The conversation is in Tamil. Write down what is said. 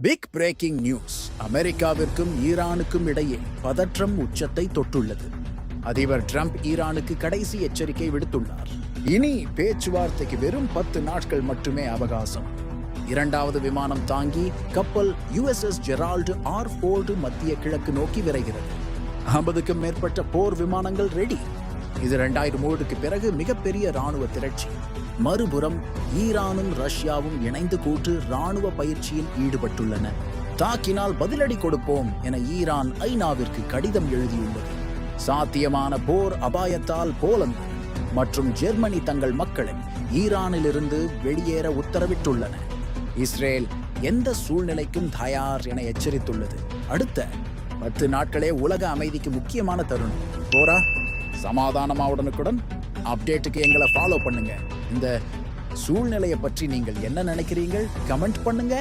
Big breaking news. அமெரிக்காவிற்கும் ஈரானுக்கும் இடையே பதற்றம் உச்சத்தை தொட்டுள்ளது. அதிபர் டிரம்ப் ஈரானுக்கு கடைசி எச்சரிக்கை விடுத்துள்ளார். இனி பேச்சுவார்த்தைக்கு வெறும் 10 நாட்கள் மட்டுமே அவகாசம். இரண்டாவது விமானம் தாங்கி கப்பல் USS ஜெரால்டு ஆர் ஃபோர்டு மத்திய கிழக்கு நோக்கி விரைகிறது. 50க்கும் மேற்பட்ட போர் விமானங்கள் ரெடி. இது 2003க்கு பிறகு மிகப்பெரிய ராணுவ திரட்சி. மறுபுறம் ஈரானும் ரஷ்யாவும் இணைந்து கூட்டு ராணுவ பயிற்சியில் ஈடுபட்டுள்ளன. தாக்கினால் பதிலடி கொடுப்போம் என ஈரான் ஐநாவிற்கு கடிதம் எழுதியுள்ளது. சாத்தியமான போர் அபாயத்தால் போலந்து மற்றும் ஜெர்மனி தங்கள் மக்களை ஈரானிலிருந்து வெளியேற உத்தரவிட்டுள்ளன. இஸ்ரேல் எந்த சூழ்நிலைக்கும் தயார் என எச்சரித்துள்ளது. அடுத்த 10 நாட்களே உலக அமைதிக்கு முக்கியமான தருணம். போரா சமாதானமாவுடனுக்குடன் அப்டேட்டுக்கு எங்களை ஃபாலோ பண்ணுங்க. இந்த சூழ்நிலையை பற்றி நீங்கள் என்ன நினைக்கிறீர்கள்? கமெண்ட் பண்ணுங்க.